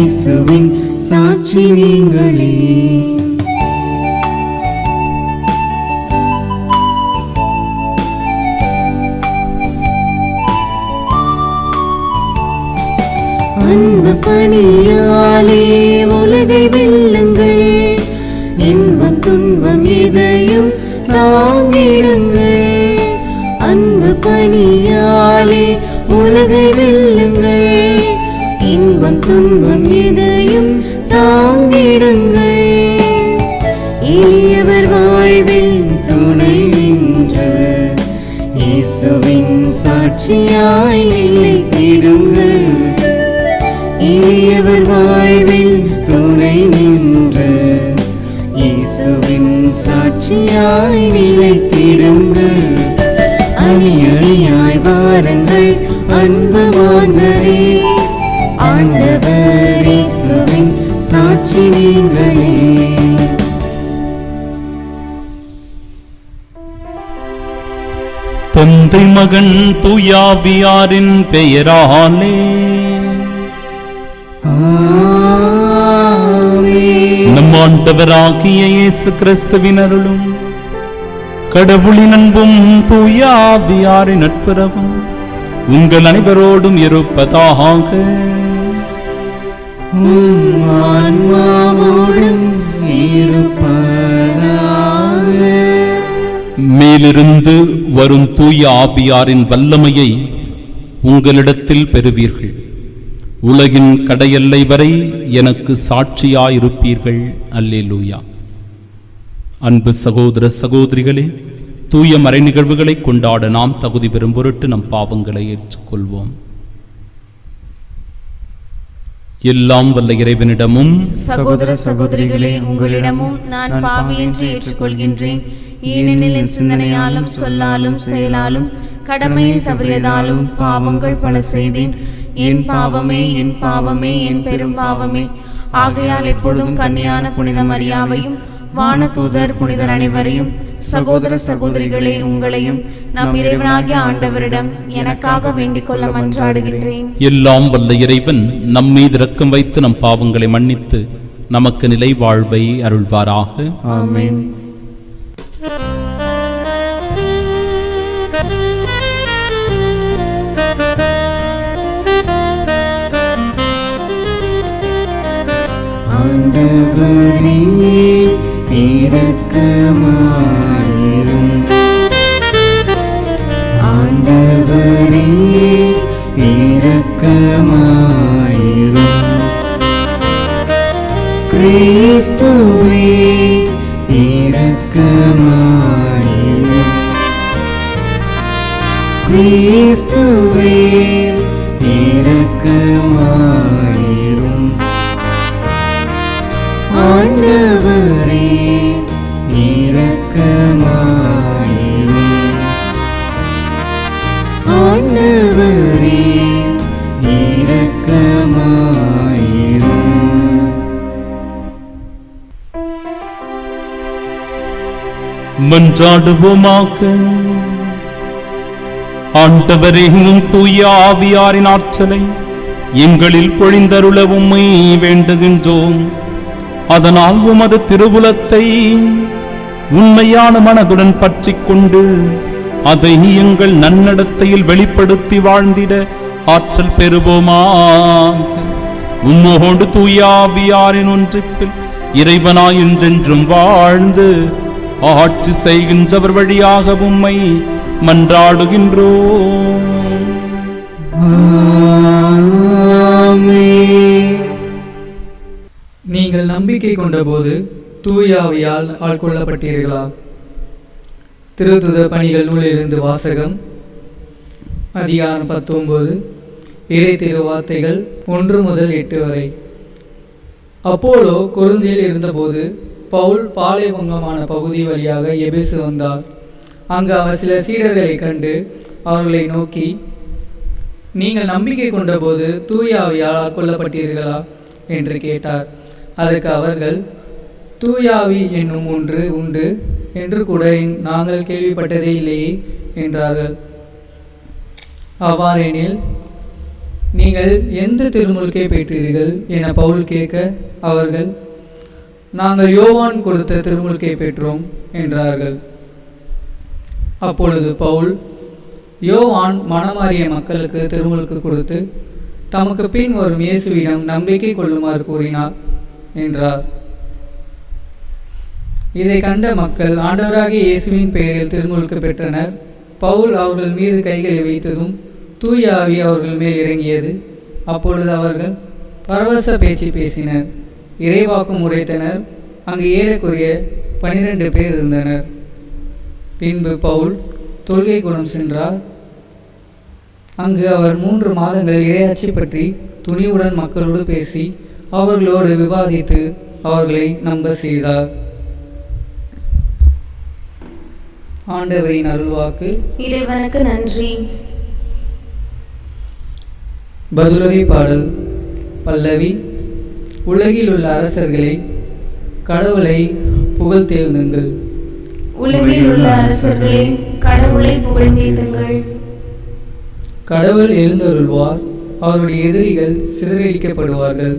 இயேசுவின் சாட்சி நீங்களே. அன்பு பணியாலே உலகை வெல்லுங்கள், இன்பம் துன்பம் எதையும் தாங்கிடுங்கள். அன்பு பணியாலே உலகை வெல்லுங்கள், இன்பம் துன்பம் எதையும் தாங்கிடுங்கள். எளியவர் வாழ்வில் துணை நின்று இயேசுவின் சாட்சியாய் நிலைத்திடுங்கள். எளியவர் வாழ்வில் துணை நின்று இயேசுவின் சாட்சியாய் நிலைத்திடுங்கள். அணி அணியாய் வாருங்கள் அன்பு மாந்தரே, ஆண்டவர் இயேசுவின் சாட்சி நீங்களே. தந்தை மகன் தூயாவியாரின் பெயராலே நம் ஆண்டவராகிய இயேசு கிறிஸ்துவின் அருளும் கடவுளின் அன்பும் தூயாவியாரின் நட்புறவும் உங்கள் அனைவரோடும் இருப்பதாக. மேலிருந்து வரும் தூய ஆவியாரின் வல்லமையை உங்களிடத்தில் பெறுவீர்கள். உலகின் கடையெல்லை வரை எனக்கு சாட்சியாயிருப்பீர்கள். அல்லேலூயா. அன்பு சகோதர சகோதரிகளே, தூய மறை நிகழ்வுகளை கொண்டாட நாம் தகுதி பெறும் பொருட்டு நம் பாவங்களை ஏற்றுக்கொள்வோம். எல்லாம் வல்ல இறைவனிடமும் சகோதர சகோதரிகளே உங்களிடமும் நான் பாவி என்று ஏற்றுக்கொள்கின்றேன். ஏனெனில் என் சிந்தனையாலும் சொல்லாலும் செயலாலும் கடமையில் தவறியதாலும் பாவங்கள் பல செய்தேன். என் பாவமே என் பாவமே என் பெரும் பாவமே. ஆகையால் எப்போதும் கன்னியான புனித மரியாவையும் வானதூதர் புனிதர் அனைவரையும் சகோதர சகோதரிகளே உங்களையும் நம் இறைவனாகிய ஆண்டவரிடம் எனக்காக வேண்டிக் கொள்ள மன்றாடுகின்றேன். எல்லாம் வல்ல இறைவன் நம் மீது இரக்கம் வைத்து நம் பாவங்களை மன்னித்து நமக்கு நிலை வாழ்வை அருள்வாராக. ஆமென். ஆண்டவரே இரக்கமாயிரும், ஆண்டவரே இரக்கமாயிரும். கிறிஸ்துவே இரக்கமாயிரும், கிறிஸ்துவே இரக்கமாயிரும். ஆண்டவரே இரக்கமாயிரும், ஆண்டவரே இரக்கமாயிரும். மன்றாடுவோமாக. ஆண்டவரே, உம் தூய ஆவியாரின் ஆற்றலை எங்களில் பொழிந்தருள உம்மை வேண்டுகின்றோம். அதனால் உமது திருவுலத்தை உண்மையான மனதுடன் பற்றிக் கொண்டு அதை எங்கள் நன்னடத்தையில் வெளிப்படுத்தி வாழ்ந்திட ஆற்றல் பெறுவோமாக. உம்மோடு தூய ஆவியாரின் ஒன்றிப்பில் இறைவனாய் என்றென்றும் வாழ்ந்து ஆட்சி செய்கின்றவர் வழியாக உம்மை மன்றாடுகின்றோம். நீங்கள் நம்பிக்கை கொண்டபோது தூய ஆவியால் ஆட்கொள்ளப்பட்டீர்களா? திருத்துதர் பணிகள் நூலிலிருந்து வாசகம். அதிகாரம் 19, இறை திருவார்த்தைகள் 1 முதல் 8 வரை. அப்போலோ கொரிந்தியில் இருந்தபோது பவுல் பாலைவங்கமான பகுதி வழியாக எபேசு வந்தார். அங்கு அவர் சில சீடர்களை கண்டு அவர்களை நோக்கி, நீங்கள் நம்பிக்கை கொண்டபோது தூய ஆவியால் ஆட்கொள்ளப்பட்டீர்களா என்று கேட்டார். அதற்கு அவர்கள், தூயாவி என்னும் ஒன்று உண்டு என்று கூட நாங்கள் கேள்விப்பட்டதே இல்லையே என்றார்கள். அவ்வாறெனில் நீங்கள் எந்த திருமுழுக்கை பெற்றீர்கள் என பவுல் கேட்க அவர்கள், நாங்கள் யோவான் கொடுத்த திருமுழுக்கை பெற்றோம் என்றார்கள். அப்பொழுது பவுல், யோவான் மனமாறிய மக்களுக்கு திருமுழுக்கு கொடுத்து தமக்கு பின் வரும் இயேசுவிடம் நம்பிக்கை கொள்ளுமாறு கூறினார் என்றார். இதை கண்ட மக்கள் ஆண்டவராகிய இயேசுவின் பெயரில் திருமுழுக்கு பெற்றனர். பவுல் அவர்கள் மீது கைகளை வைத்ததும் தூய ஆவி அவர்கள் மேல் இறங்கியது. அப்பொழுது அவர்கள் பரவச பேச்சு பேசினர், இறைவாக்கும் உரைத்தனர். அங்கு ஏறக்குறைய 12 பேர் இருந்தனர். பின்பு பவுல் தொழுகை கூடம் சென்றார். அங்கு அவர் 3 மாதங்கள் இறையாட்சி பற்றி துணிவுடன் மக்களோடு பேசி அவர்களோடு விவாதித்து அவர்களை நம்ப செய்தார். ஆண்டவரின் அருள்வாக்கு. இறைவனுக்கு நன்றி. பதிலுரை பாடல். பல்லவி. உலகில் உள்ள அரசர்களை கடவுளை புகழ்ந்தேத்துங்கள். உலகில் உள்ள அரசர்களே கடவுளை புகழ்ந்தேத்துங்கள். கடவுள் எழுந்தருள்வார், அவருடைய எதிரிகள் சிதறடிக்கப்படுவார்கள்.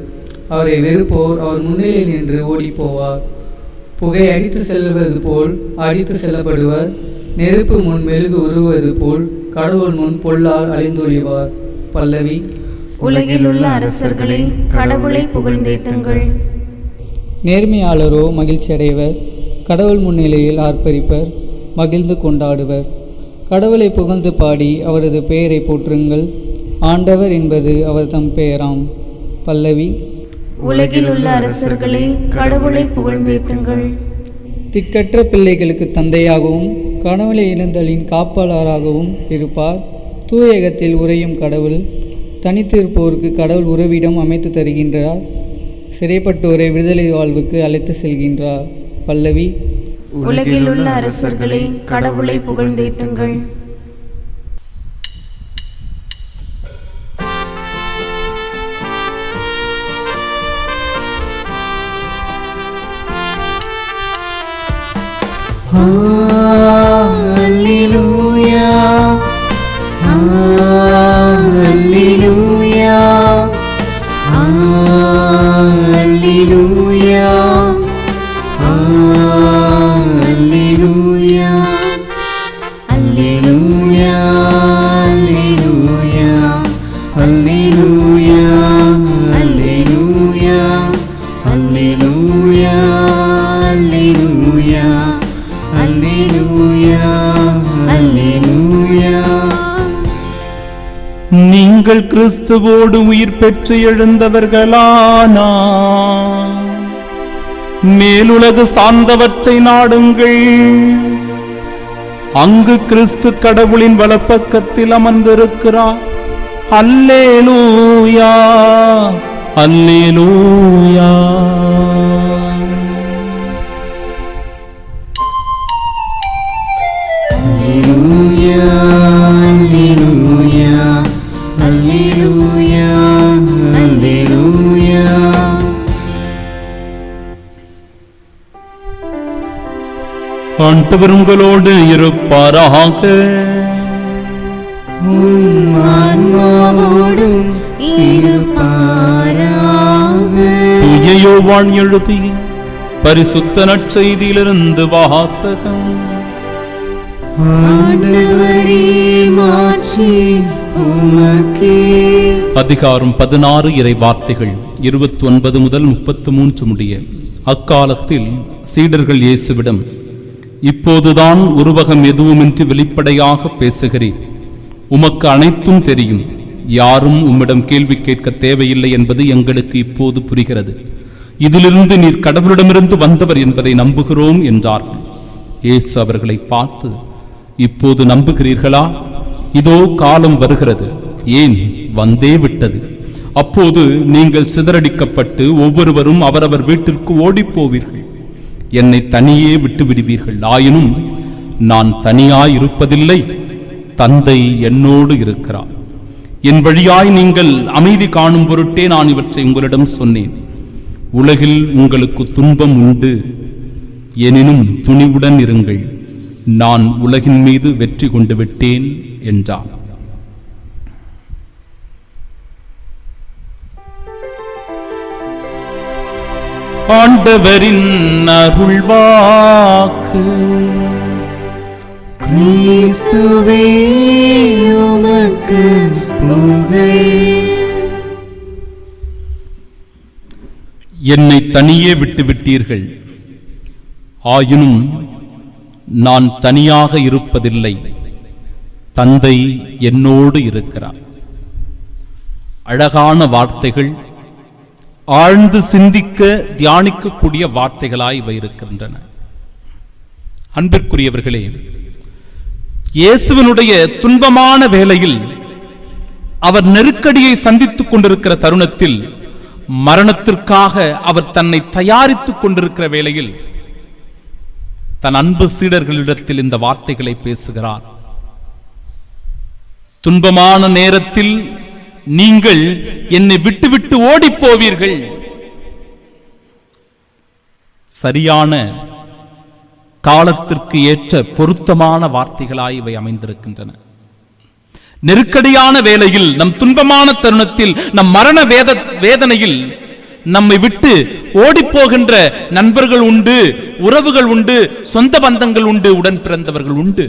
அவரை வெறுப்போர் அவர் முன்னிலையில் நின்று ஓடிப்போவார். புகை அடித்து செல்வது போல் அடித்து செல்லப்படுவர். நெருப்பு முன் மெழுகு உருவது போல் கடவுள் முன் பொல்லால் அழிந்தொழிவார். பல்லவி. உலகில் உள்ள அரசர்களே கடவுளை புகழ்ந்தேத்துங்கள். நேர்மையாளரோ மகிழ்ச்சி அடைவர், கடவுள் முன்னிலையில் ஆர்ப்பரிப்பர், மகிழ்ந்து கொண்டாடுவர். கடவுளை புகழ்ந்து பாடி அவரது பெயரை போற்றுங்கள். ஆண்டவர் என்பது அவர் தம் பெயராம். பல்லவி. உலகில் உள்ள அரசர்களே கடவுளை புகழ்ந்தேத்துங்கள். திக்கற்ற பிள்ளைகளுக்கு தந்தையாகவும் கணவனை இழந்தலின் காப்பாளராகவும் இருப்பார். தூயகத்தில் உறையும் கடவுள் தனித்திருப்போருக்கு கடவுள் உறவிடம் அமைத்து தருகின்றார். சிறைப்பட்டோரை விடுதலை வாழ்வுக்கு அழைத்து செல்கின்றார். பல்லவி. உலகில் உள்ள அரசர்களே கடவுளை புகழ்ந்தேத்துங்கள். Hallelujah, Hallelujah, Hallelujah, Hallelujah, Hallelujah, Hallelujah, Hallelujah, Hallelujah, Hallelujah, Hallelujah, Hallelujah. நீங்கள் கிறிஸ்துவோடு உயிர் பெற்று எழுந்தவர்களானா மேலுலகு சார்ந்தவற்றை நாடுங்கள். அங்கு கிறிஸ்து கடவுளின் வலப்பக்கத்தில் அமர்ந்திருக்கிறார். அல்லேலூயா, அல்லேலூயா. ஆண்டவர் உங்களோடு இருப்பாராக. உம் ஆன்மாவோடும் இருப்பாராக. தூய யோவான் எழுதிய பரிசுத்த நற்செய்தியிலிருந்து வாசகம். ஆண்டவரே, மாட்சி உமக்கே. அதிகாரம் 16 இறை வார்த்தைகள் 29 முதல் 33 முடிய. அக்காலத்தில் சீடர்கள் இயேசுவிடம், இப்போதுதான் உருவகம் எதுவுமின்றி வெளிப்படையாக பேசுகிறீர். உமக்கு அனைத்தும் தெரியும். யாரும் உம்மிடம் கேள்வி கேட்க தேவையில்லை என்பது எங்களுக்கு இப்போது புரிகிறது. இதிலிருந்து நீர் கடவுளிடமிருந்து வந்தவர் என்பதை நம்புகிறோம் என்றார்கள். இயேசு அவர்களை பார்த்து, இப்போது நம்புகிறீர்களா? இதோ காலம் வருகிறது, ஏன் வந்தே விட்டது. அப்போது நீங்கள் சிதறடிக்கப்பட்டு ஒவ்வொருவரும் அவரவர் வீட்டிற்கு ஓடிப்போவீர்கள். என்னை தனியே விட்டு விடுவீர்கள். ஆயினும் நான் தனியாய் இருப்பதில்லை, தந்தை என்னோடு இருக்கிறார். என் வழியாய் நீங்கள் அமைதி காணும் பொருட்டே நான் இவற்றை உங்களிடம் சொன்னேன். உலகில் உங்களுக்கு துன்பம் உண்டு, எனினும் துணிவுடன் இருங்கள், நான் உலகின் மீது வெற்றி கொண்டு விட்டேன் என்றார். ஆண்டவரின் அருள்வாக்கு. கிறிஸ்துவே உமக்கு புகழ். என்னை தனியே விட்டுவிட்டீர்கள், ஆயினும் நான் தனியாக இருப்பதில்லை, தந்தை என்னோடு இருக்கிறார். அழகான வார்த்தைகள், ஆழ்ந்து சிந்திக்க தியானிக்கக்கூடிய வார்த்தைகளாய் இவை இருக்கின்றன. அன்பிற்குரியவர்களே, இயேசுவினுடைய துன்பமான வேளையில் அவர் நெருக்கடியை சந்தித்துக் கொண்டிருக்கிற தருணத்தில், மரணத்திற்காக அவர் தன்னை தயாரித்துக் கொண்டிருக்கிற வேளையில் தன் அன்பு சீடர்களிடத்தில் இந்த வார்த்தைகளை பேசுகிறார். துன்பமான நேரத்தில் நீங்கள் என்னை விட்டுவிட்டு ஓடிப் போவீர்கள். சரியான காலத்திற்கு ஏற்ற பொருத்தமான வார்த்தைகளாய் இவை அமைந்திருக்கின்றன. நெருக்கடியான வேளையில், நம் துன்பமான தருணத்தில், நம் மரண வேதனையில் நம்மை விட்டு ஓடிப்போகின்ற நண்பர்கள் உண்டு, உறவுகள் உண்டு, சொந்த பந்தங்கள் உண்டு, உடன் பிறந்தவர்கள் உண்டு.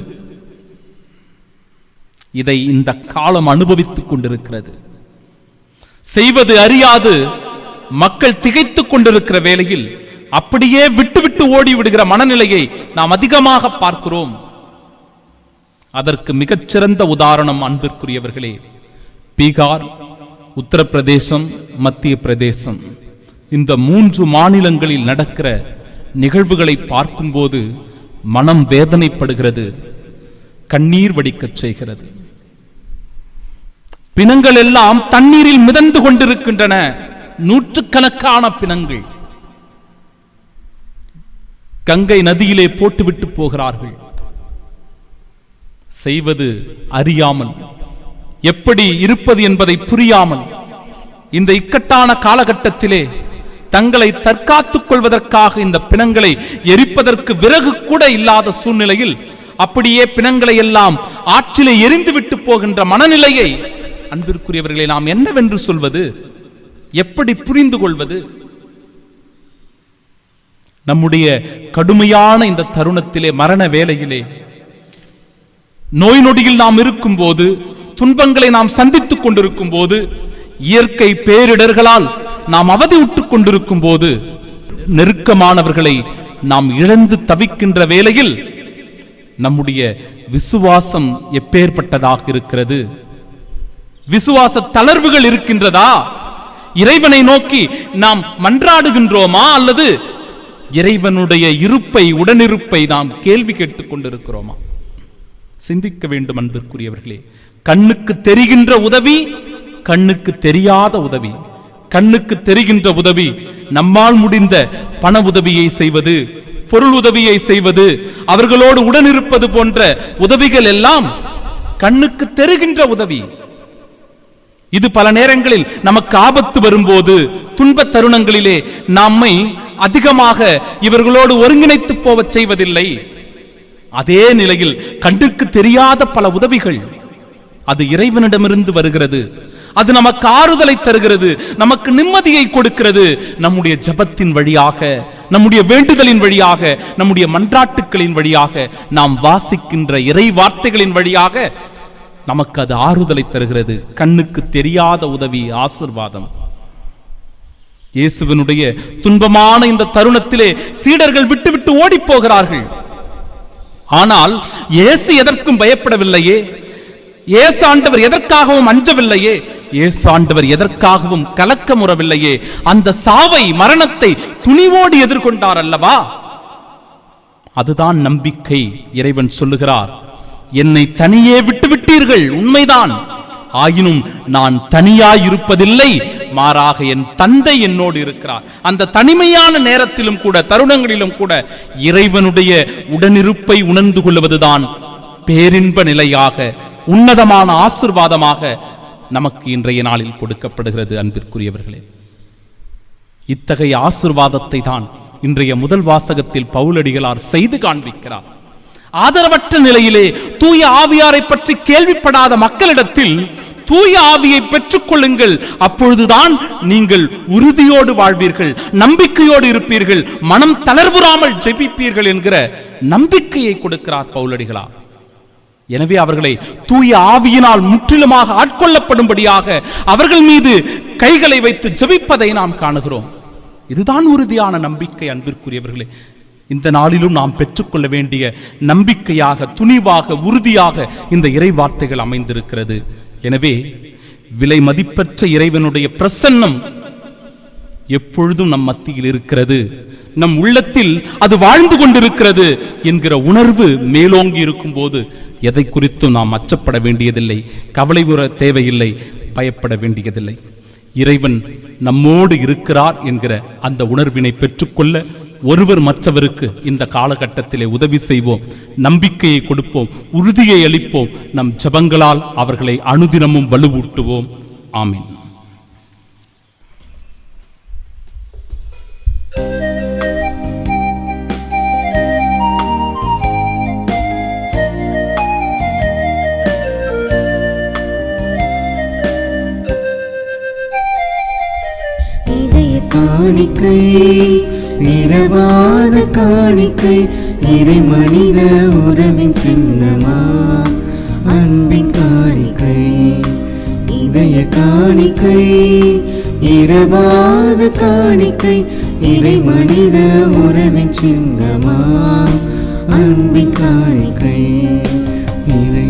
இதை இந்த காலம் அனுபவித்துக் கொண்டிருக்கிறது. செய்வது அறியாது மக்கள் திகைத்துக் கொண்டிருக்கிற வேளையில் அப்படியே விட்டுவிட்டு ஓடிவிடுகிற மனநிலையை நாம் அதிகமாக பார்க்கிறோம். அதற்கு மிகச்சிறந்த உதாரணம் அன்பிற்குரியவர்களே, பீகார், உத்தரப்பிரதேசம், மத்திய பிரதேசம், இந்த 3 மாநிலங்களில் நடக்கிற நிகழ்வுகளை பார்க்கும்போது மனம் வேதனைப்படுகிறது, கண்ணீர் வடிக்கச் செய்கிறது. பிணங்கள் எல்லாம் தண்ணீரில் மிதந்து கொண்டிருக்கின்றன. நூற்றுக்கணக்கான பிணங்கள் கங்கை நதியிலே போட்டுவிட்டு போகிறார்கள். செய்வது அறியாமல், எப்படி இருப்பது என்பதை புரியாமல், இந்த இக்கட்டான காலகட்டத்திலே தங்களை தற்காத்துக் கொள்வதற்காக இந்த பிணங்களை எரிப்பதற்கு விறகு கூட இல்லாத சூழ்நிலையில் அப்படியே பிணங்களை எல்லாம் ஆற்றிலே எரிந்துவிட்டு போகின்ற மனநிலையை அன்பிற்குரியவர்களை நாம் என்னவென்று சொல்வது? எப்படி புரிந்து கொள்வது? நம்முடைய கடுமையான இந்த தருணத்திலே, மரண வேளையிலே, நோய் நொடியில் நாம் இருக்கும் போது, துன்பங்களை நாம் சந்தித்துக் கொண்டிருக்கும் போது, இயற்கை பேரிடர்களால் நாம் அவதியுற்றுக் கொண்டிருக்கும் போது, நெருக்கமானவர்களை நாம் இழந்து தவிக்கின்ற வேளையில் நம்முடைய விசுவாசம் எப்பேற்பட்டதாக இருக்கிறது? விசுவாச தளர்வுகள் இருக்கின்றதா? இறைவனை நோக்கி நாம் மன்றாடுகின்றோமா? அல்லது இறைவனுடைய இருப்பை, உடனிருப்பை நாம் கேள்வி கேட்டுக் கொண்டிருக்கிறோமா? சிந்திக்க வேண்டும் அன்பிற்குரியவர்களே. கண்ணுக்கு தெரிகின்ற உதவி, கண்ணுக்கு தெரியாத உதவி. கண்ணுக்கு தெரிகின்ற உதவி நம்மால் முடிந்த பண உதவியை செய்வது, பொருள் உதவியை செய்வது, அவர்களோடு உடனிருப்பது போன்ற உதவிகள் எல்லாம் கண்ணுக்கு தெரிகின்ற உதவி. இது பல நேரங்களில் நமக்கு ஆபத்து வரும்போது, துன்ப தருணங்களிலே நம்மை அதிகமாக இவர்களோடு ஒருங்கிணைத்து போவச் செய்வதில்லை. அதே நிலையில் கண்ணுக்கு தெரியாத பல உதவிகள், அது இறைவனிடமிருந்து வருகிறது. அது நமக்கு ஆறுதலை தருகிறது, நமக்கு நிம்மதியை கொடுக்கிறது. நம்முடைய ஜபத்தின் வழியாக, நம்முடைய வேண்டுதலின் வழியாக, நம்முடைய மன்றாட்டுக்களின் வழியாக, நாம் வாசிக்கின்ற இறை வார்த்தைகளின் வழியாக நமக்கு அது ஆறுதலை தருகிறது. கண்ணுக்கு தெரியாத உதவி, ஆசீர்வாதம். இயேசுவினுடைய துன்பமான இந்த தருணத்திலே சீடர்கள் விட்டுவிட்டு ஓடி போகிறார்கள். ஆனால் இயேசு எதற்கும் பயப்படவில்லையே, இயேசு ஆண்டவர் எதற்காகவும் அஞ்சவில்லையே, இயேசு ஆண்டவர் எதற்காகவும் கலக்கமுறவில்லையே. அந்த சாவை, மரணத்தை துணிவோடு எதிர்கொண்டார் அல்லவா? அதுதான் நம்பிக்கை. இறைவன் சொல்லுகிறார், என்னை தனியே விட்டுவிட்டீர்கள், உண்மைதான். ஆயினும் நான் தனியாயிருப்பதில்லை, மாறாக என் தந்தை என்னோடு இருக்கிறார். அந்த தனிமையான நேரத்திலும் கூட, தருணங்களிலும் கூட இறைவனுடைய உடனிருப்பை உணர்ந்து கொள்வதுதான் பேரின்ப நிலையாக, உன்னதமான ஆசீர்வாதமாக நமக்கு இன்றைய நாளில் கொடுக்கப்படுகிறது. அன்பிற்குரியவர்களே, இத்தகைய ஆசீர்வாதத்தை தான் இன்றைய முதல் வாசகத்தில் பவுலடிகளார் செய்து காண்பிக்கிறார். ஆதரவற்ற நிலையிலே, தூய ஆவியாரை பற்றி கேள்விப்படாத மக்களிடத்தில் தூய ஆவியை பெற்றுக்கொள்ளுங்கள். அப்பொழுதுதான் நீங்கள் உறுதியோடு வாழ்வீர்கள், நம்பிக்கையோடு இருப்பீர்கள், மனம் தளர்வுறாமல் ஜெபிப்பீர்கள் என்கிற நம்பிக்கையை கொடுக்கிறார் பவுலடிகளார். எனவே அவர்களை தூய ஆவியினால் முற்றிலுமாக ஆட்கொள்ளப்படும்படியாக அவர்கள் மீது கைகளை வைத்து ஜெபிப்பதை நாம் காணுகிறோம். இதுதான் உறுதியான நம்பிக்கை. அன்பிற்குரியவர்களே, இந்த நாளிலும் நாம் பெற்றுக்கொள்ள வேண்டிய நம்பிக்கையாக, துணிவாக, உறுதியாக இந்த இறை வார்த்தைகள் அமைந்திருக்கிறது. எனவே விலை மதிப்பற்ற இறைவனுடைய பிரசன்னம் எப்பொழுதும் நம் மத்தியில் இருக்கிறது, நம் உள்ளத்தில் அது வாழ்ந்து கொண்டிருக்கிறது என்கிற உணர்வு மேலோங்கி இருக்கும் போது எதை குறித்தும் நாம் அச்சப்பட வேண்டியதில்லை, கவலை உற தேவையில்லை, பயப்பட வேண்டியதில்லை. இறைவன் நம்மோடு இருக்கிறார் என்கிற அந்த உணர்வினை பெற்றுக்கொள்ள ஒருவர் மற்றவருக்கு இந்த காலகட்டத்திலே உதவி செய்வோம், நம்பிக்கையை கொடுப்போம், உறுதியை அளிப்போம். நம் ஜெபங்களால் அவர்களை அனுதினமும் வலுவூட்டுவோம். ஆமீன். காணிக்கை இரவாத காணிக்கை இறை மனித உறவின் சின்னமா அன்பின் காணிக்கை. இதய காணிக்கை இரவாத காணிக்கை இறை மனித உறவின் சின்னமா அன்பின் காணிக்கை. இறை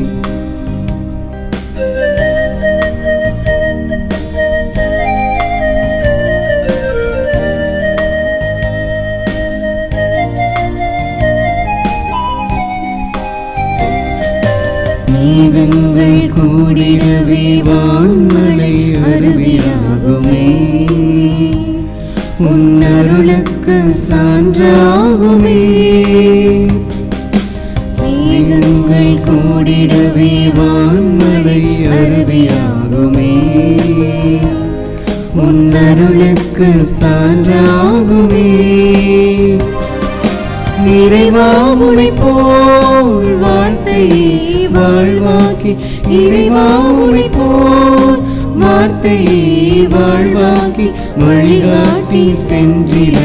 மேகங்கள் கூடிடவே வான்மழை அருவியாகுமே, உன்னருளுக்கு சான்றாகுமே. மேகங்கள் கூடிடவே வான்மழை அருவியாகுமே, உன்னருளுக்கு சான்றாகுமே. இறைவா உனை போல் வார்த்தையை வாழ்வாக்கி, இறைவா உனை போல் வார்த்தையை வாழ்வாக்கி வழிகாட்டி சென்றிட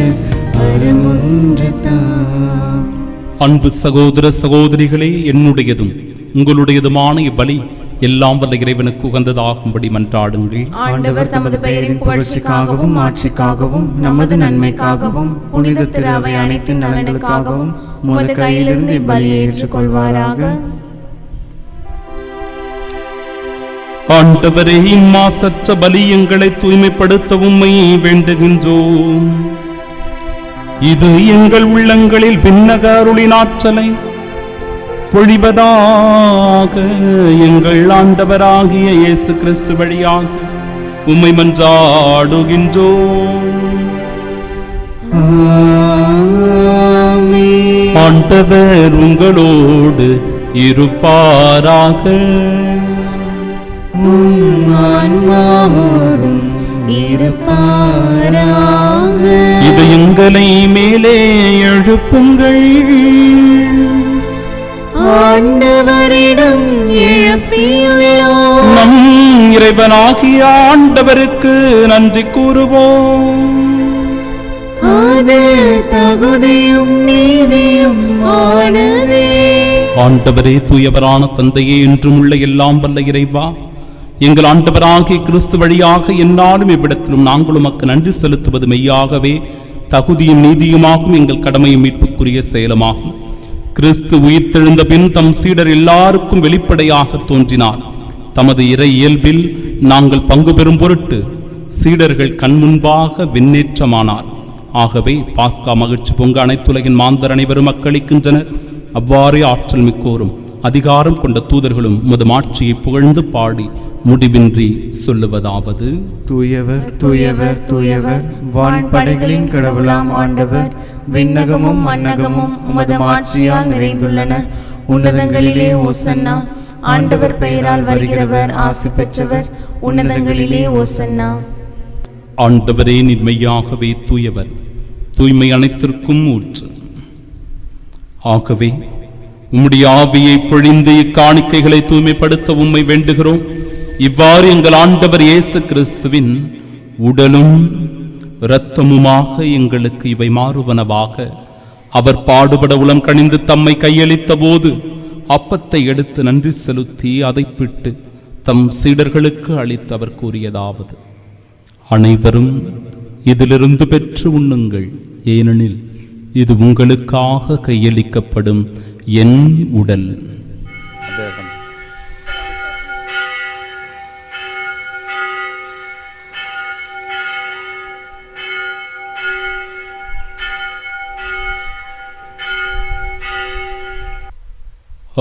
வரமொன்று தான். அன்பு சகோதர சகோதரிகளே, என்னுடையதும் உங்களுடையதுமான இப்பலி எல்லாம் வல்ல இறைவனுக்கு உகந்ததாகும்படி மன்றாடுங்கள். ஆண்டவர் தமது பெயரின் புகழ்ச்சிக்காகவும் ஆட்சிக்காகவும் நமது நன்மைக்காகவும் புனித திரு அவை அனைத்தின் நலனுக்காகவும் உமது கையிலிருந்து இப்பலியை ஏற்றுக்கொள்வாராக. ஆண்டவரே, இம்மாசற்ற பலி எங்களை தூய்மைப்படுத்த உம்மை வேண்டுகின்றோம். இது எங்கள் உள்ளங்களில் விண்ணக அருளின் ஆற்றலை பொழிவதாக எங்கள் ஆண்டவராகிய இயேசு கிறிஸ்து வழியாக உம்மை மன்றாடுகின்றோம். ஆண்டவர் உங்களோடு இருப்பாராக. ஆன்மாவோடும் இருப்பாராக. இது எங்களை மேலே எழுப்புங்கள். ஆண்டவரிடம் எழுப்பியுள்ளோம். நம் இறைவனாகிய ஆண்டவருக்கு நன்றி கூறுவோம். அது தகுதியும் நீதியும் ஆனதே. ஆண்டவரே, தூயவரான தந்தையே, என்றும் உள்ள எல்லாம் வல்ல இறைவா, எங்கள் ஆண்டவராகிய கிறிஸ்து வழியாக எந்நாளும் இவ்விடத்திலும் நாங்கள் உமக்கு நன்றி செலுத்துவது மெய்யாகவே தகுதியும் நீதியுமாகும், எங்கள் கடமையும் மீட்புக்குரிய செயலுமாகும். கிறிஸ்து உயிர்த்தெழுந்த பின் தம் சீடர் எல்லாருக்கும் வெளிப்படையாக தோன்றினார். தமது இறை இயல்பில் நாங்கள் பங்கு பெறும் பொருட்டு சீடர்கள் கண்முன்பாக விண்ணேற்றமானார். ஆகவே பாஸ்கா மகிழ்ச்சி பொங்க அனைத்துலகின் மாந்தர் அனைவரும் மக்களிக்கின்றனர். அவ்வாறே ஆற்றல் மிக்கோரும் அதிகாரம் கொண்ட தூதர்களும் உமது மாட்சியை புகழ்ந்து பாடி முடிவின்றி சொல்லுவதாவது: தூயவர் தூயவர் தூயவர், வான்படைகளின் கடவுளாம் ஆண்டவர், விண்ணகமும் மண்ணகமும் உமது மாட்சியால் நிறைந்துள்ளன. உன்னதங்களிலே ஓசன்னா. ஆண்டவர் பெயரால் வருகிறவர் ஆசி பெற்றவர். உன்னதங்களிலே ஓசன்னா. ஆண்டவரே, நிர்மையாகவே தூயவர், தூய்மை அனைத்திற்கும் ஊற்று. ஆகவே உம்முடைய ஆவியை பொழிந்து இக்காணிக்கைகளை தூய்மைப்படுத்த உம்மை வேண்டுகிறோம். இவ்வாறு எங்கள் ஆண்டவர் இயேசு கிறிஸ்துவின் உடலும் இரத்தமுமாக எங்களுக்கு இவை மாறுவனவாக. அவர் பாடுபட உளம் கனிந்து தம்மை கையளித்த போது அப்பத்தை எடுத்து நன்றி செலுத்தி அதை பிட்டு தம் சீடர்களுக்கு அளித்து அவர் கூறியதாவது: அனைவரும் இதிலிருந்து பெற்று உண்ணுங்கள், ஏனெனில் இது உங்களுக்காக கையளிக்கப்படும் என் உடல்.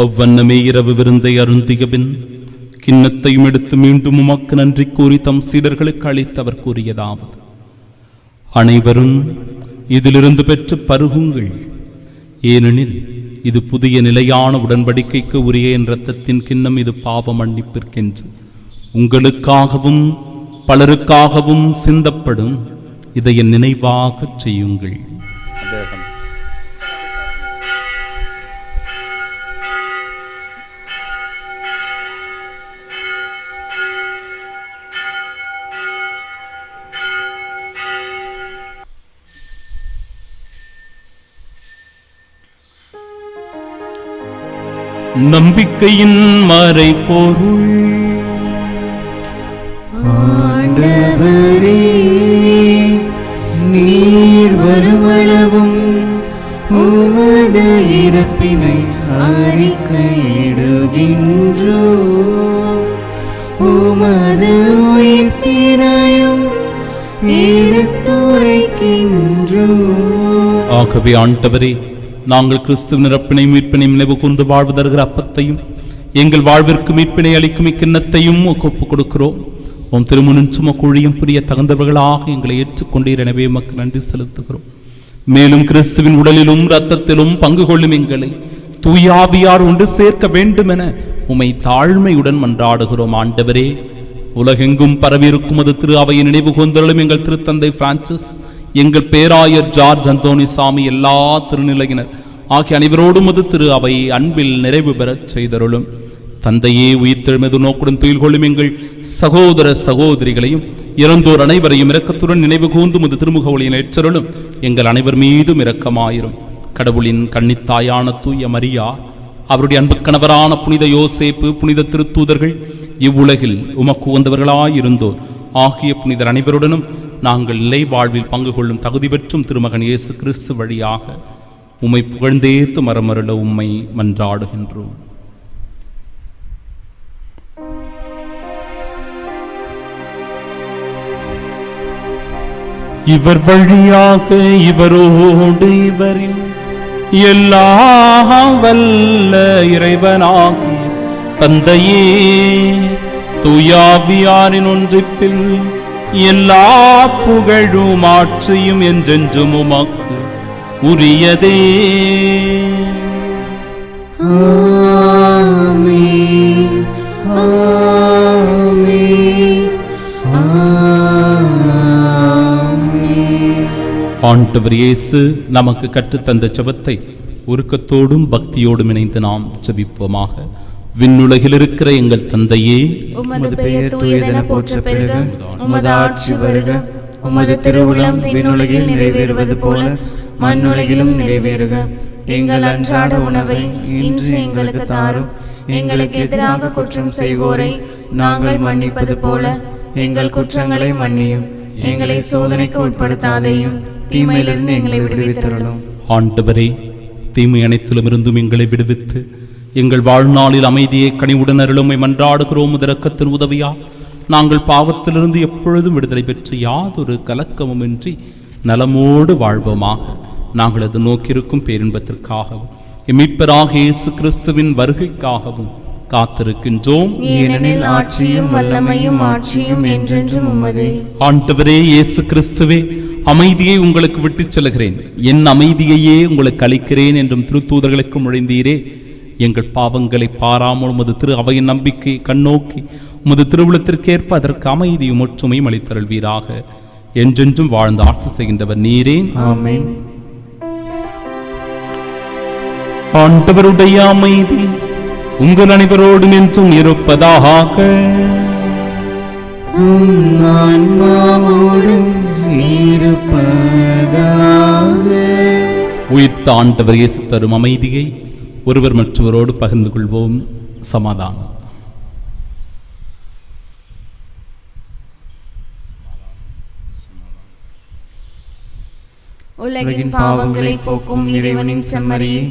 அவ்வண்ணமே இரவு விருந்தை அருந்திய பின் கிண்ணத்தையும் எடுத்து மீண்டும் உமக்கு நன்றி கூறி தம் சீடர்களுக்கு அளித்து அவர் கூறியதாவது: அனைவரும் இதிலிருந்து பெற்று பருகுங்கள், ஏனெனில் இது புதிய நிலையான உடன்படிக்கைக்கு உரிய என் இரத்தத்தின் கிண்ணம். இது பாவ மன்னிப்பிற்கென்று உங்களுக்காகவும் பலருக்காகவும் சிந்தப்படும். இதை என் நினைவாக செய்யுங்கள். நம்பிக்கையின் மறைபொருள். ஆண்டவரே, நீர் வருமளவும் உமது இறப்பினை அறிக்கையிடுகின்றோம், உமது உயிர்ப்பினையும் எடுத்துரைக்கின்றோம். ஆகவே ஆண்டவரே, நாங்கள் கிறிஸ்துவின் இறப்பினை மீட்பினையும் நினைவு கூர்ந்து வாழ்வு தருகிற அப்பத்தையும் எங்கள் வாழ்விற்கு மீட்பினை அளிக்கும் இக்கிண்ணத்தையும் ஒப்புக் கொடுக்கிறோம். உம் திருமுனின் சுமக்குழியும் புரிய தகுந்தவர்களாக எங்களை ஏற்றுக்கொண்டீர். எனவே உமக்கு நன்றி செலுத்துகிறோம். மேலும் கிறிஸ்துவின் உடலிலும் இரத்தத்திலும் பங்கு கொள்ளும் எங்களை தூயாவியார் ஒன்று சேர்க்க வேண்டும் என உம்மை தாழ்மையுடன் மன்றாடுகிறோம். ஆண்டவரே, உலகெங்கும் பரவியிருக்கும் அது திரு அவையை நினைவு கூர்ந்தருளும் எங்கள் திருத்தந்தை பிரான்சிஸ், எங்கள் பேராயர் ஜார்ஜ் அந்தோனி சாமி, எல்லா திருநிலையினர் ஆகிய அனைவரோடும் அது திரு அவை அன்பில் நிறைவு பெறச் செய்தருளும். தந்தையே, உயிர்த்தெழுமது நோக்குடன் துயில் கொள்ளும் எங்கள் சகோதர சகோதரிகளையும் இறந்தோர் அனைவரையும் இரக்கத்துடன் நினைவு கூர்ந்து முது திருமுக ஒளியின் ஏற்றருளும். எங்கள் அனைவர் மீதும் இரக்கமாயிரும். கடவுளின் கன்னித்தாயான தூய மரியா, அவருடைய அன்பு கணவரான புனித யோசேப்பு, புனித திருத்தூதர்கள், இவ்வுலகில் உமக்கு உகந்தவர்களாயிருந்தோர் ஆகிய புனிதர் அனைவருடனும் நாங்கள் நிலை வாழ்வில் பங்கு கொள்ளும் தகுதி பெற்றும் திருமகன் இயேசு கிறிஸ்து வழியாக உம்மை புகழ்ந்தேத்து மரமருள உம்மை மன்றாடுகின்றோம். இவர் வழியாக இவரோடு இவரில் எல்லாம் வல்ல இறைவனாகி தந்தையே, தூயாவியாரின் ஒன்றிப்பில் எல்லா புகழும் ஆட்சியும் என்றென்றும் உமக்கு உரியதே. ஆமென், ஆமென், ஆமென். ஆண்டவர் இயேசு நமக்கு கற்றுத்தந்த ஜெபத்தை உருக்கத்தோடும் பக்தியோடும் இணைந்து நாம் ஜெபிப்போமாக. விண்ணுலகில் இருக்கிற எங்கள் தந்தையே, உமது பெயர் தூயதென போற்ற பெருக, உமது ஆட்சி வருக, உமது திருவுளம் விண்ணுலகில் நிறைவேறுவது போல மண்ணுலகிலும் நிறைவேறுக. எங்கள் அன்றாட உணவை இன்று எங்களுக்கு தாரும். எங்களுக்கு எதிராக குற்றம் செய்வோரை நாங்கள் மன்னிப்பது போல எங்கள் குற்றங்களை மன்னியும். எங்களை சோதனைக்கு உட்படுத்தாதையும் தீமையிலிருந்து எங்களை விடுவித்தருளும். ஆண்டவரே, தீமை அனைத்திலும் இருந்தும் எங்களை விடுவித்து எங்கள் வாழ்நாளில் அமைதியை கனிவுடன் அருளுமை மன்றாடுகிறோம். இரக்கத்தின் உதவியா நாங்கள் பாவத்திலிருந்து எப்பொழுதும் விடுதலை பெற்று யாதொரு கலக்கமும் இன்றி நலமோடு வாழ்வோமாக. நாங்கள் அது நோக்கியிருக்கும் பேரின்பத்திற்காகவும் மீட்பராக இயேசு கிறிஸ்துவின் வருகைக்காகவும் காத்திருக்கின்றோம். ஏனெனில் ஆட்சியும் வல்லமையும் ஆட்சியும் என்றென்றும் உமதே. ஆண்டவரே இயேசு கிறிஸ்துவே, அமைதியை உங்களுக்கு விட்டுச் செல்கிறேன், என் அமைதியையே உங்களுக்கு அளிக்கிறேன் என்றும் திருத்தூதர்களுக்கு முழைந்தீரே. எங்கள் பாவங்களை பாராமல் உமது திரு அவையின் நம்பிக்கை கண்ணோக்கி உமது திருவுளத்திற்கேற்ப அதற்கு அமைதியும் ஒற்றுமையும் அளித்தருள்வீராக. என்றென்றும் வாழ்ந்து ஆட்சி செய்கின்றவர் நீரே. ஆமென். ஆண்டவருடைய அமைதி உங்கள் அனைவரோடு நின்றும் இருப்பதாக. உம் ஆன்மாவோடும் இருப்பதாக. உயிர்த்த ஆண்டவர் இயேசு தரும் அமைதியை ஒருவர் மற்றவரோடு பகிர்ந்து கொள்வோம். சமாதானம். உலகின் பாவங்களை போக்கும் இறைவனின் செம்மறியே,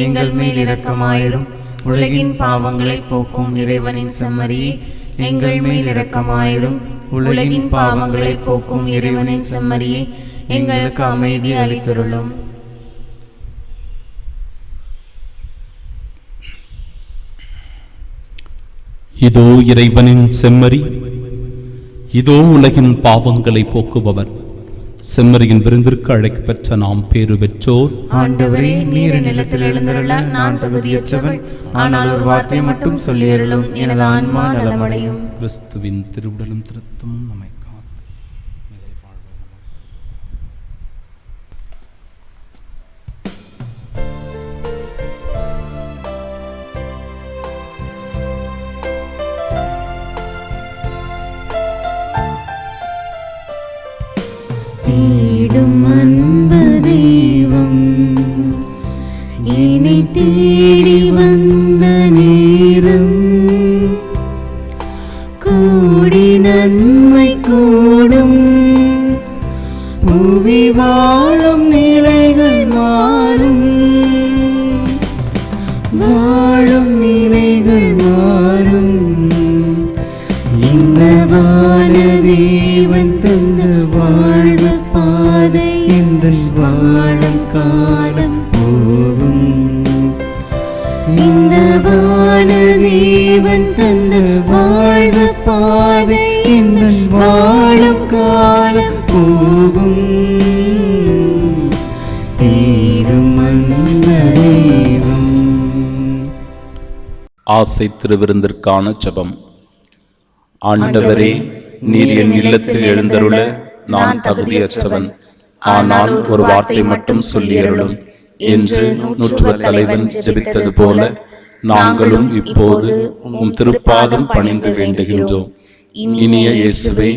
எங்கள் மேல் இரக்கமாயிரும். உலகின் பாவங்களை போக்கும் இறைவனின் செம்மறியே, எங்கள் மேல் இரக்கமாயிரும். உலகின் பாவங்களை போக்கும் இறைவனின் செம்மறியே, எங்களுக்கு அமைதி அளித்தருளும். இதோ இறைவனின் செம்மறி, இதோ உலகின் பாவங்களை போக்குபவர். செம்மறியின் விருந்திற்கு அழைக்கப்பெற்ற நாம் பேறு பெற்றோர். ஆண்டவரே, நீர் நிலத்தில் எழுந்தருள நான் தகுதியற்றவள். ஆனால் ஒரு வார்த்தை மட்டும் சொல்லியருளும், எனது ஆன்மா நலமடையும். கிறிஸ்துவின் திருவுடலும் திருத்தமும் நம்மை காத்து. தேடும் அன்பு தெய்வம் என்னை தேடி வந்த நேரம், கூடி நன்மை கூடும். புவி வாழும் நிலைகள் மாறும், வாழும் நிலைகள் மாறும். இந்த வானதேவன் தந்த வாழ்வு பாதை எங்கள் வாழும் காலம் போகும். இந்த வானதேவன் தந்த வாழ்வு பாதை எங்கள் வாழும் காலம் போகும். தேடும் அந்த தெய்வம். ஆசை திருவிருந்திற்கான ஜெபம். ஆண்டவரே, நீர் என் இல்லத்தில் எழுந்தருள நான் தகுதியற்றவன். ஆனால் ஒரு வார்த்தை மட்டும் சொல்லியருளும் என்று நூற்றுவ தலைவன் ஜெபித்தது போல நாங்களும் இப்போது உம் திருப்பாதம் பணிந்து வேண்டுகின்றோம். இனிய இயேசுவே,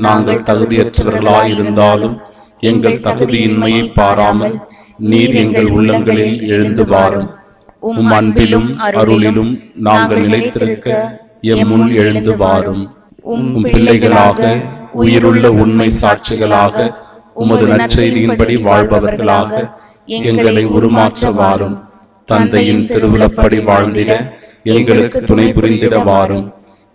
நாங்கள் தகுதியற்றவர்களாயிருந்தாலும் எங்கள் தகுதியின்மையை பாராமல் நீர் எங்கள் உள்ளங்களில் எழுந்து வாரும். உம் அன்பிலும் அருளிலும் நாங்கள் நிலைத்திருக்க எம் முன் எழுந்து வாரும். உம் பிள்ளைகளாக, உயிருள்ள உண்மை சாட்சிகளாக, உமது நற்செய்தியின்படி வாழ்பவர்களாக எங்களை உருமாற்ற வாரும். தந்தையின் திருவிழப்படி வாழ்ந்திட எங்களுக்கு துணை புரிந்திட வாரும்.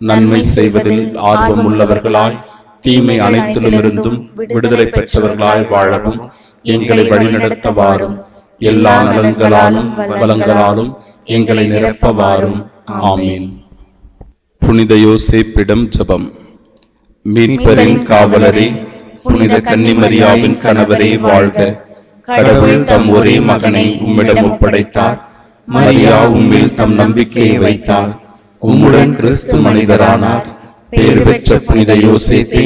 நன்மை செய்வதில் ஆர்வம் உள்ளவர்களாய், தீமை அனைத்திலுமிருந்தும் விடுதலை பெற்றவர்களாய் வாழவும் எங்களை வழிநடத்த வாரும். எல்லா நலன்களாலும் வளங்களாலும் எங்களை நிரப்ப வாரும். ஆமீன். புனித யோசேப்பிடம் ஜெபம். மீட்பரின் காவலரே, புனித கன்னிமரியாவின் கணவரே வாழ்க. கடவுள் தம் ஒரே மகனை உம்மிடம் ஒப்படைத்தார். மரியா உம்மில் தம் நம்பிக்கையை வைத்தார். உம்முடன் கிறிஸ்து மனிதரானார். பேறு பெற்ற புனித யோசேப்பே,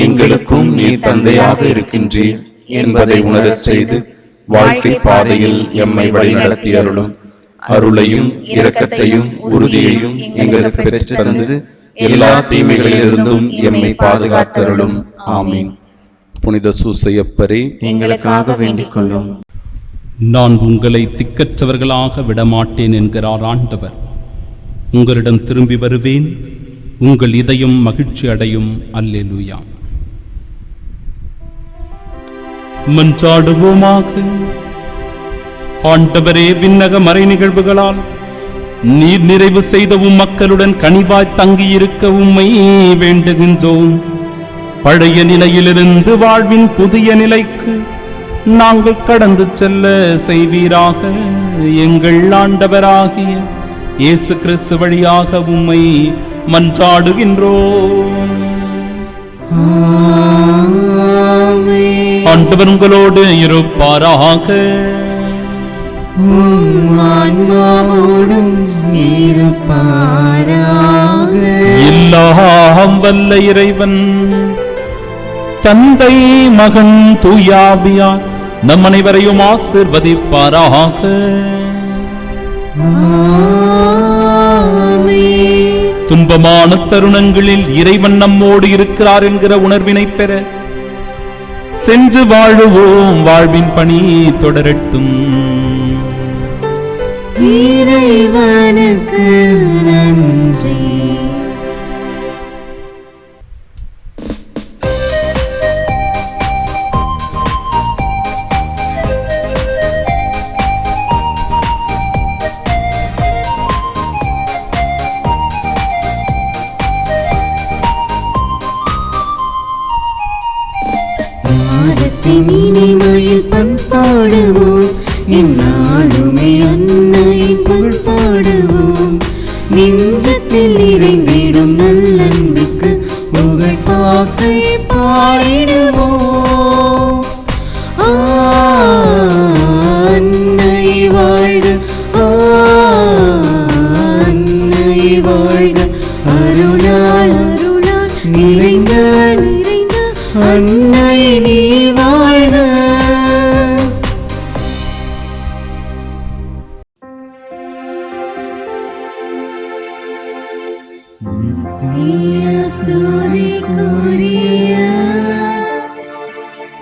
எங்களுக்கும் நீர் தந்தையாக இருக்கின்றீர் என்பதை உணரச் செய்து வாழ்க்கை பாதையில் எம்மை வழிநடத்தி அருளும். அருளையும் இரக்கத்தையும் உறுதியையும் எங்களுக்கு பெற்று தந்து எல்லா தீமைகளிலிருந்தும் எம்மை பாதுகாத்தருளும். ஆமீன். புனித சூசையப்பரே, எங்களுக்காக வேண்டிக் கொள்ளும். நான் உங்களை திக்கற்றவர்களாக விடமாட்டேன் என்கிறார் ஆண்டவர். உங்களிடம் திரும்பி வருவேன், உங்கள் இதயம் மகிழ்ச்சி அடையும். அல்லேலூயா. மன்றாடுவோமாக. ஆண்டவரே, விண்ணக மறை நிகழ்வுகளால் நீர் நிறைவு செய்த உம் மக்களுடன் கனிவாய் தங்கியிருக்க உம்மை வேண்டுகின்றோம். பழைய நிலையிலிருந்து வாழ்வின் புதிய நிலைக்கு நாங்கள் கடந்து செல்ல செய்வீராக. எங்கள் ஆண்டவராகிய இயேசு கிறிஸ்து வழியாக உம்மை மன்றாடுகின்றோம். ஆண்டவர் உங்களோடு இருப்பாராக. எல்லாம் வல்ல இறைவன் தந்தை, மகன், தூயாவியார் நம் அனைவரையும் ஆசீர்வதிப்பாராக. ஆமென். துன்பமான தருணங்களில் இறைவன் நம்மோடு இருக்கிறார் என்கிற உணர்வினை பெற சென்று வாழுவோம், வாழ்வின் பணி தொடரட்டும். இறைவனுக்கு நன்றி. மாதத்தின் இனிமையில் பண்பாடுவோம், இந்நாளுமே அன்னையின் பண்பாடுவோம். நெஞ்சத்தில் நிறைந்திடும் நல்லன்புக்கு புகழ் பாக்கள் பாடிடுவோம். அன்னை வாழ்க, அன்னை வாழ்க, அருளால் அருளால் நிறைந்த நிறைந்த அன்னை நீ வாழ்க. ஸ்துதிக்குரிய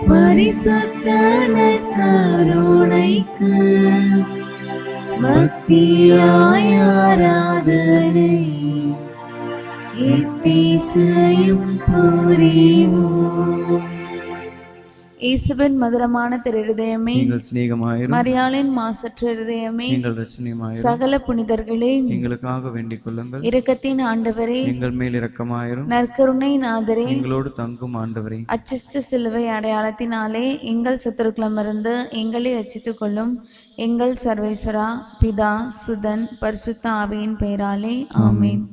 பரிசுத்த நற்கருணைக்கு பக்தியாய் ஆராதனை எத்திசையும் புரிவோம். இயேசுவின் மதுரமான திருஹிருதயமே, நீங்கள் சிநேகமாயிரும். மரியாளின் மாசற்ற இருதயமே, நீங்கள் ரசனியமாயிரும். சகல புனிதர்களே, எங்களுக்காக வேண்டிக் கொள்ளுங்கள். இரக்கத்தின் ஆண்டவரே, எங்கள் மேல் இரக்கமாயிரும். நற்கருணை நாதரே, எங்களோடு தங்கும் ஆண்டவரே, அச்சிஷ்ட சிலுவை அடையாளத்தினாலே எங்கள் சத்துருக்களமிருந்து எங்களை ரட்சித்துக் கொள்ளும். எங்கள் சர்வேஸ்வரா, பிதா, சுதன், பரிசுத்த ஆவியின் பெயராலே ஆமென்.